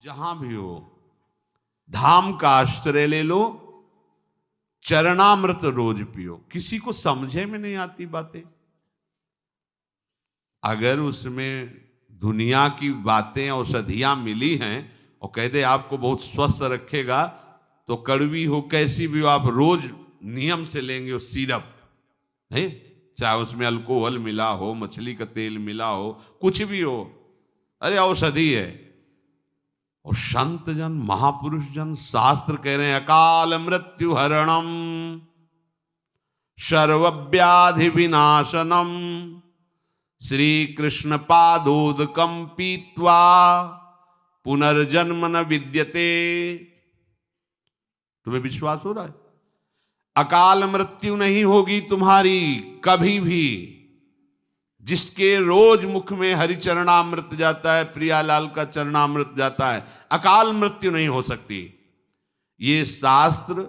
जहां भी हो, धाम का आश्रय ले लो, चरणामृत रोज पियो। किसी को समझे में नहीं आती बातें, अगर उसमें दुनिया की बातें औषधियां मिली हैं और कह दे आपको बहुत स्वस्थ रखेगा, तो कड़वी हो कैसी भी हो, आप रोज नियम से लेंगे वो सिरप है, चाहे उसमें अल्कोहल मिला हो, मछली का तेल मिला हो, कुछ भी हो, अरे औषधि है। और संत जन, महापुरुष जन, शास्त्र कह रहे हैं अकाल मृत्यु हरणम सर्वव्याधि विनाशनम श्री कृष्ण पादोदकम पीत्वा पुनर्जन्म न विद्यते। तुम्हें विश्वास हो रहा है? अकाल मृत्यु नहीं होगी तुम्हारी कभी भी। जिसके रोज मुख में हरिचरणामृत जाता है, प्रियालाल का चरणामृत जाता है, अकाल मृत्यु नहीं हो सकती। ये शास्त्र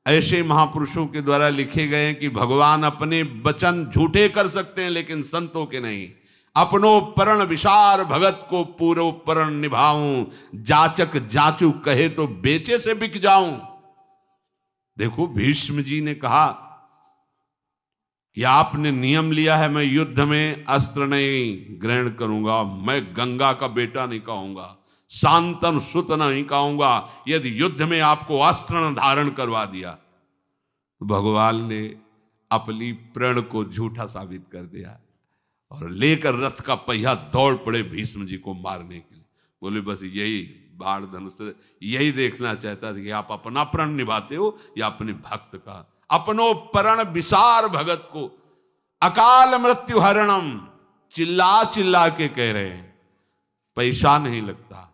ऐसे महापुरुषों के द्वारा लिखे गए हैं कि भगवान अपने वचन झूठे कर सकते हैं लेकिन संतों के नहीं। अपनो परण विशार भगत को पूरो परण निभाऊं, जाचक जाचू कहे तो बेचे से बिक जाऊं। देखो भीष्म जी ने कहा कि आपने नियम लिया है, मैं युद्ध में अस्त्र नहीं ग्रहण करूंगा, मैं गंगा का बेटा नहीं कहूंगा, शांतन सुत नहीं कहूंगा, यदि युद्ध में आपको अस्त्र न धारण करवा दिया। तो भगवान ने अपनी प्रण को झूठा साबित कर दिया और लेकर रथ का पहिया दौड़ पड़े भीष्म जी को मारने के लिए। बोले बस यही बाण धनुष, यही देखना चाहता था कि आप अपना प्रण निभाते हो या अपने भक्त का। अपनो परण विसार भगत को अकाल मृत्यु हरणम, चिल्ला चिल्ला के कह रहे हैं, पैसा नहीं लगता।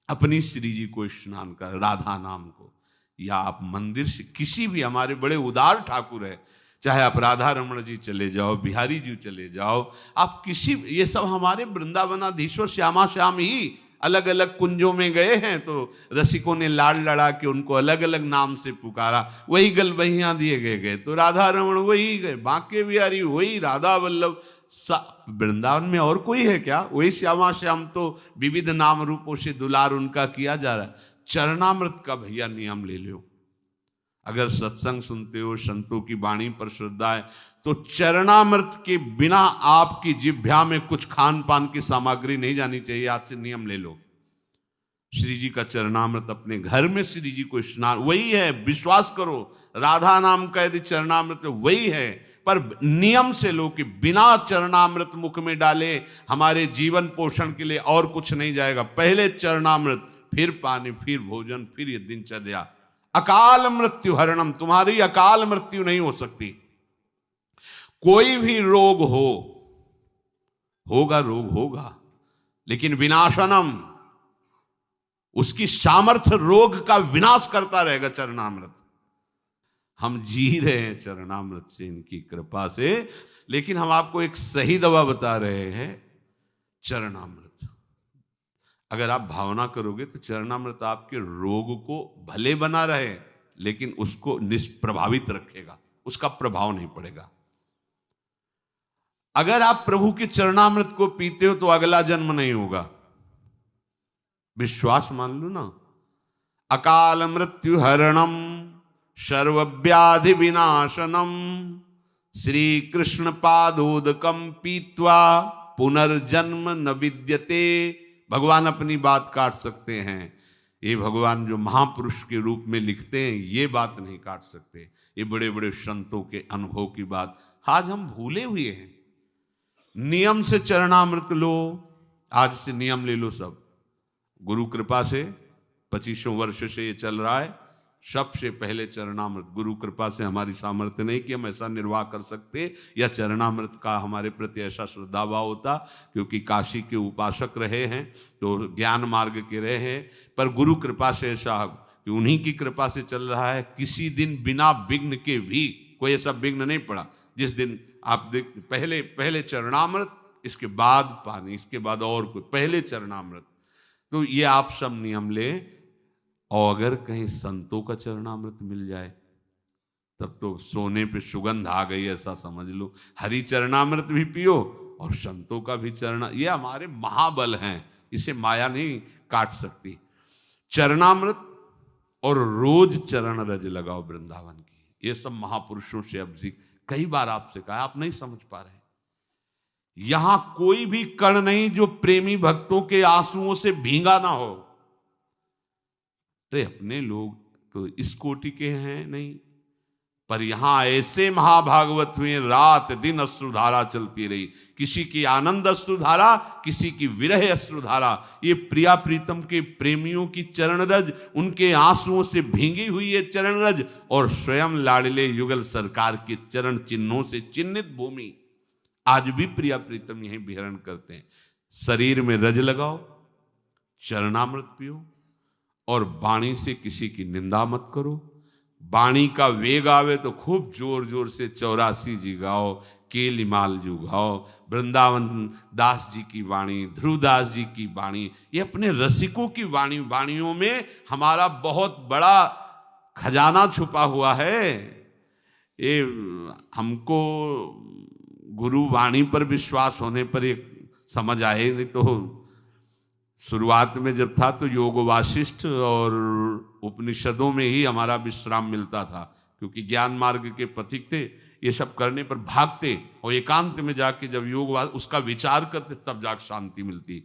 अपनी श्री जी को स्नान कर, राधा नाम को, या आप मंदिर से किसी भी, हमारे बड़े उदार ठाकुर है, चाहे आप राधा रमण जी चले जाओ, बिहारी जी चले जाओ, आप किसी, ये सब हमारे वृंदावनाधीश्वर श्यामा श्याम ही अलग अलग कुंजों में गए हैं तो रसिकों ने लाड़ लड़ा के उनको अलग अलग नाम से पुकारा, वही गलबहियां दिए गए तो राधा रमण वही गए, बांके बिहारी वही, राधा वल्लभ। वृंदावन में और कोई है क्या? वही श्यामा श्याम तो विविध नाम रूपों से दुलार उनका किया जा रहा है। चरणामृत का भैया नियम ले लो। अगर सत्संग सुनते हो, संतों की वाणी पर श्रद्धा है, तो चरणामृत के बिना आपकी जिह्वा में कुछ खान पान की सामग्री नहीं जानी चाहिए। आज से नियम ले लो। श्री जी का चरणामृत अपने घर में श्री जी को स्नान, वही है, विश्वास करो, राधा नाम का यदि चरणामृत वही है, पर नियम से लो कि बिना चरणामृत मुख में डाले हमारे जीवन पोषण के लिए और कुछ नहीं जाएगा। पहले चरणामृत, फिर पानी, फिर भोजन, फिर ये दिनचर्या। अकाल मृत्यु हरणम, तुम्हारी अकाल मृत्यु नहीं हो सकती। कोई भी रोग हो, होगा, रोग होगा, लेकिन विनाशनम, उसकी सामर्थ्य रोग का विनाश करता रहेगा चरणामृत। हम जी रहे हैं चरणामृत से, इनकी कृपा से, लेकिन हम आपको एक सही दवा बता रहे हैं, चरणामृत। अगर आप भावना करोगे तो चरणामृत आपके रोग को भले बना रहे, लेकिन उसको निष्प्रभावित रखेगा, उसका प्रभाव नहीं पड़ेगा। अगर आप प्रभु के चरणामृत को पीते हो तो अगला जन्म नहीं होगा, विश्वास मान लो ना। अकाल मृत्यु हरणम सर्वव्याधि विनाशनम श्री कृष्ण पादोदकम पीत्वा पुनर्जन्म न विद्यते। भगवान अपनी बात काट सकते हैं, ये भगवान जो महापुरुष के रूप में लिखते हैं ये बात नहीं काट सकते। ये बड़े बड़े संतों के अनुभव की बात आज हम भूले हुए हैं। नियम से चरणामृत लो, आज से नियम ले लो सब। गुरु कृपा से 25 वर्ष से ये चल रहा है। सबसे पहले चरणामृत, गुरु कृपा से हमारी सामर्थ्य नहीं कि हम ऐसा निर्वाह कर सकते या चरणामृत का हमारे प्रति ऐसा श्रद्धा भाव होता, क्योंकि काशी के उपासक रहे हैं तो ज्ञान मार्ग के रहे हैं, पर गुरु कृपा से ऐसा कि उन्हीं की कृपा से चल रहा है। किसी दिन बिना विघ्न के भी कोई ऐसा विघ्न नहीं पड़ा। जिस दिन आप देख, पहले चरणामृत, इसके बाद पानी, इसके बाद और कोई, पहले चरणामृत। तो ये आप सब नियम ले, और अगर कहीं संतों का चरणामृत मिल जाए तब तो सोने पे सुगंध आ गई ऐसा समझ लो। हरि चरणामृत भी पियो और संतों का भी चरण, ये हमारे महाबल हैं, इसे माया नहीं काट सकती। चरणामृत और रोज चरण रज लगाओ वृंदावन की। ये सब महापुरुषों से अब कई बार आपसे कहा, आप नहीं समझ पा रहे। यहां कोई भी कण नहीं जो प्रेमी भक्तों के आंसुओं से भींगा ना हो। तो अपने लोग तो इस कोटि के हैं नहीं, पर यहां ऐसे महाभागवत हुए, रात दिन अश्रुधारा चलती रही। किसी की आनंद अश्रुधारा, किसी की विरह अश्रुधारा। ये प्रिया प्रीतम के प्रेमियों की चरण रज, उनके आंसुओं से भींगी हुई ये चरण रज, और स्वयं लाडले युगल सरकार के चरण चिन्हों से चिन्हित भूमि। आज भी प्रिया प्रीतम यहीं विहरण करते हैं। शरीर में रज लगाओ, चरणामृत पियो, और वाणी से किसी की निंदा मत करो। वाणी का वेग आवे तो खूब जोर जोर से 84 जी गाओ, केलिमाल जू गाओ, वृंदावन दास जी की वाणी, ध्रुवदास जी की वाणी, ये अपने रसिकों की वाणी। वाणियों में हमारा बहुत बड़ा खजाना छुपा हुआ है। ये हमको गुरु वाणी पर विश्वास होने पर एक समझ आए, नहीं तो शुरुआत में जब था तो योग वासिष्ठ और उपनिषदों में ही हमारा विश्राम मिलता था, क्योंकि ज्ञान मार्ग के पथिक थे। ये सब करने पर भागते और एकांत में जाके जब योग उसका विचार करते तब जाकर शांति मिलती।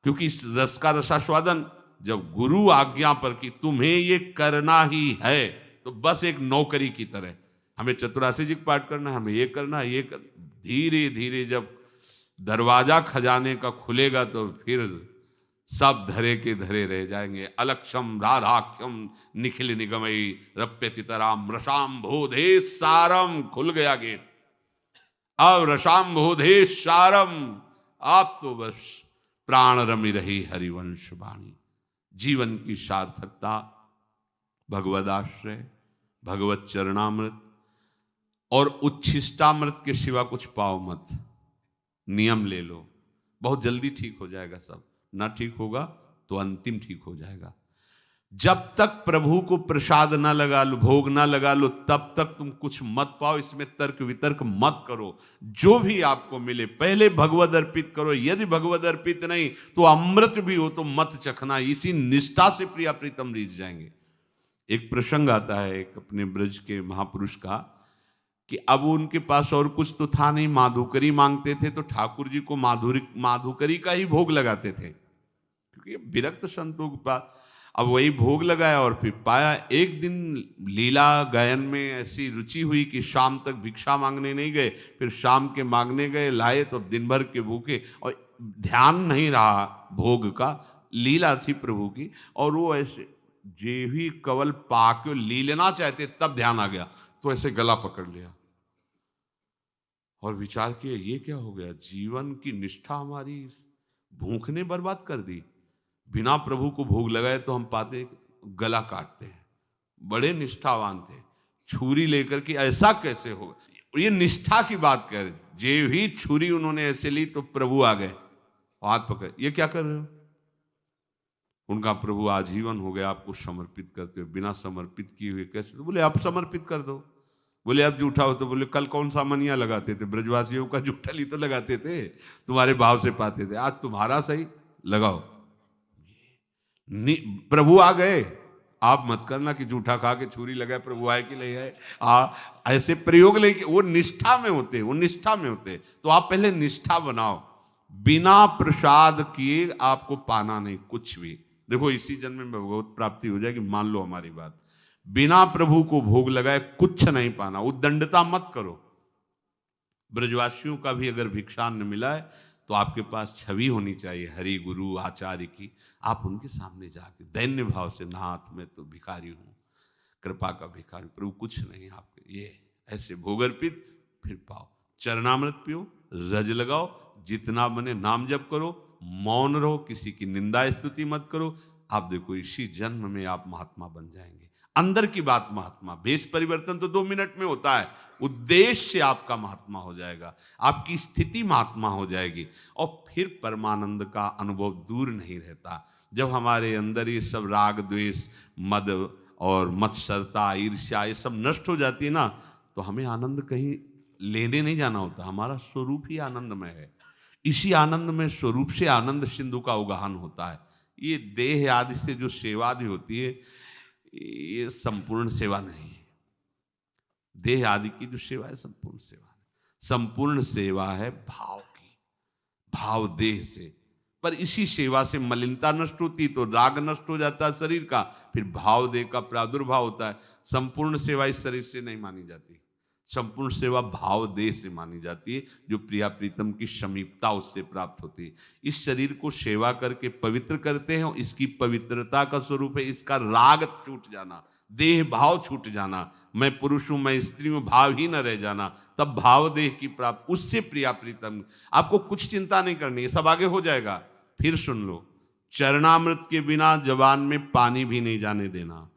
क्योंकि इस रस का रसास्वादन जब गुरु आज्ञा पर कि तुम्हें ये करना ही है, तो बस एक नौकरी की तरह हमें चतुरासी जी पाठ करना है, हमें ये करना है, ये धीरे धीरे जब दरवाजा खजाने का खुलेगा तो फिर सब धरे के धरे रह जाएंगे। अलक्षम राधाख्यम निखिल निगमई रप्यतितराम रसाम भोधे सारम। खुल गया गेट, अब रसाम भोधे सारम। आप तो बस प्राण रमी रही हरिवंश वाणी। जीवन की सार्थकता भगवद आश्रय, भगवत चरणामृत और उच्छिष्टामृत के सिवा कुछ पाओ मत। नियम ले लो, बहुत जल्दी ठीक हो जाएगा सब। ना ठीक होगा तो अंतिम ठीक हो जाएगा। जब तक प्रभु को प्रसाद ना लगा लो, भोग ना लगा लो, तब तक तुम कुछ मत पाओ। इसमें तर्क वितर्क मत करो। जो भी आपको मिले पहले भगवद अर्पित करो। यदि भगवद अर्पित नहीं तो अमृत भी हो तो मत चखना। इसी निष्ठा से प्रिया प्रीतम रीझ जाएंगे। एक प्रसंग आता है एक अपने ब्रज के महापुरुष का, कि अब उनके पास और कुछ तो था नहीं, माधुकरी मांगते थे, तो ठाकुर जी को माधुकरी का ही भोग लगाते थे, क्योंकि विरक्त संतों के पास। अब वही भोग लगाया और फिर पाया एक दिन लीला गायन में ऐसी रुचि हुई कि शाम तक भिक्षा मांगने नहीं गए। फिर शाम के मांगने गए, लाए तो दिन भर के भूखे, और ध्यान नहीं रहा भोग का। लीला थी प्रभु की, और वो ऐसे जे ही कवल पाके लीलना चाहते तब ध्यान आ गया, तो ऐसे गला पकड़ लिया और विचार किया ये क्या हो गया। जीवन की निष्ठा हमारी भूख ने बर्बाद कर दी। बिना प्रभु को भोग लगाए तो हम पाते गला काटते हैं। बड़े निष्ठावान थे, छुरी लेकर के ऐसा कैसे होगा। ये निष्ठा की बात कर, जे ही छुरी उन्होंने ऐसे ली तो प्रभु आ गए, हाथ पकड़, ये क्या कर रहे हो। उनका प्रभु आजीवन हो गया आपको समर्पित करते हुए। बिना समर्पित किए हुए कैसे। तो बोले अब समर्पित कर दो। बोले अब जूठा हो तो बोले कल कौन सा मनिया लगाते थे, ब्रजवासियों का जूठा ली तो लगाते थे, तुम्हारे भाव से पाते थे, आज तुम्हारा सही लगाओ। प्रभु आ गए, आप मत करना कि जूठा खा के छुरी लगाए प्रभु आए कि नहीं आए। ऐसे प्रयोग लेके वो निष्ठा में होते, वो निष्ठा में होते। तो आप पहले निष्ठा बनाओ। बिना प्रसाद किए आपको पाना नहीं कुछ भी। देखो इसी जन्म में भगवत प्राप्ति हो जाएगी, मान लो हमारी बात। बिना प्रभु को भोग लगाए कुछ नहीं पाना। उद्दंडता मत करो। ब्रजवासियों का भी अगर भिक्षान्न मिला है तो आपके पास छवि होनी चाहिए हरि गुरु आचार्य की। आप उनके सामने जाके दैन्य भाव से, नाथ मैं तो भिखारी हूँ, कृपा का भिखारी, प्रभु कुछ नहीं आपके, ये ऐसे भोग अर्पित फिर पाओ। चरणामृत पियो, रज लगाओ, जितना बने नाम जप करो, मौन रहो, किसी की निंदा स्तुति मत करो। आप देखो इसी जन्म में आप महात्मा बन जाएंगे। अंदर की बात महात्मा, भेष परिवर्तन तो 2 मिनट में होता है, उद्देश्य आपका महात्मा हो जाएगा, आपकी स्थिति महात्मा हो जाएगी, और फिर परमानंद का अनुभव दूर नहीं रहता। जब हमारे अंदर ये सब राग द्वेष मद और मत्सरता ईर्ष्या ये सब नष्ट हो जाती है ना, तो हमें आनंद कहीं लेने नहीं जाना होता। हमारा स्वरूप ही आनंदमय है। इसी आनंद में स्वरूप से आनंद सिंधु का उगाहन होता है। ये देह आदि से जो सेवा आदि होती है ये संपूर्ण सेवा नहीं है। देह आदि की जो सेवा है संपूर्ण सेवा है। संपूर्ण सेवा है भाव की, भाव देह से। पर इसी सेवा से मलिनता नष्ट होती तो राग नष्ट हो जाता है शरीर का, फिर भाव देह का प्रादुर्भाव होता है। संपूर्ण सेवा इस शरीर से नहीं मानी जाती, संपूर्ण सेवा भाव देह से मानी जाती है, जो प्रिया प्रीतम की समीपता उससे प्राप्त होती है। इस शरीर को सेवा करके पवित्र करते हैं, इसकी पवित्रता का स्वरूप है इसका राग छूट जाना, देह भाव छूट जाना, मैं पुरुष हूं मैं स्त्री हूं भाव ही न रह जाना, तब भाव देह की प्राप्त, उससे प्रिया प्रीतम। आपको कुछ चिंता नहीं करनी है, सब आगे हो जाएगा। फिर सुन लो, चरणामृत के बिना जबान में पानी भी नहीं जाने देना,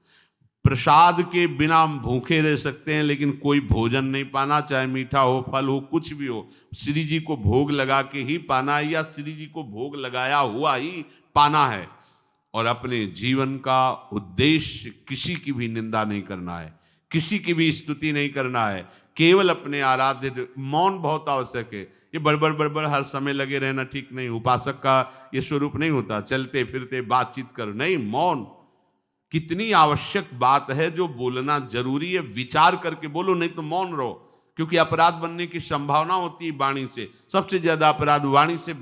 प्रसाद के बिना हम भूखे रह सकते हैं लेकिन कोई भोजन नहीं पाना, चाहे मीठा हो फल हो कुछ भी हो, श्री जी को भोग लगा के ही पाना है या श्री जी को भोग लगाया हुआ ही पाना है। और अपने जीवन का उद्देश्य किसी की भी निंदा नहीं करना है, किसी की भी स्तुति नहीं करना है, केवल अपने आराध्य। मौन बहुत आवश्यक है, ये बड़बड़ हर समय लगे रहना ठीक नहीं, उपासक का ये स्वरूप नहीं होता चलते फिरते बातचीत कर, नहीं, मौन कितनी आवश्यक बात है जो बोलना जरूरी है, विचार करके बोलो, नहीं तो मौन रहो, क्योंकि अपराध बनने की संभावना होती है वाणी से। सबसे ज्यादा अपराध वाणी से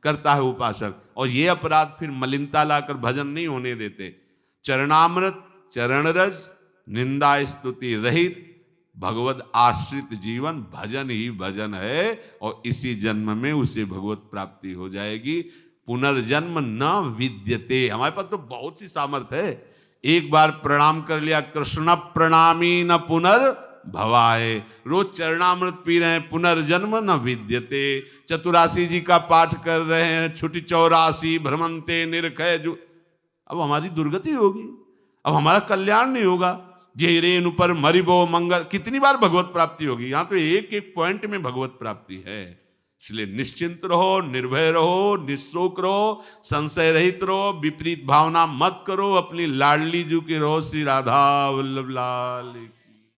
करता है उपासक, और ये अपराध फिर मलिनता लाकर भजन नहीं होने देते। चरणामृत चरण रज निंदा स्तुति रहित भगवत आश्रित जीवन भजन ही भजन है, और इसी जन्म में उसे भगवत प्राप्ति हो जाएगी। पुनर्जन्म न विद्यते। हमारे पास तो बहुत सी सामर्थ्य है, एक बार प्रणाम कर लिया, कृष्ण प्रणामी न पुनर्भवाय, रोज चरणामृत पी रहे हैं, पुनर्जन्म न विद्यते। चतुरासी जी का पाठ कर रहे हैं, छुटी 84 भ्रमंते निरखय जो, अब हमारी दुर्गति होगी, अब हमारा कल्याण नहीं होगा। जे रेणु पर मरिबो मंगल, कितनी बार भगवत प्राप्ति होगी? यहां तो एक एक पॉइंट में भगवत प्राप्ति है। इसलिए निश्चिंत रहो, निर्भय रहो, निशोक रहो, संशय रहित रहो, विपरीत भावना मत करो, अपनी लाडली जू की रहो। श्री राधा वल्लभ लाल।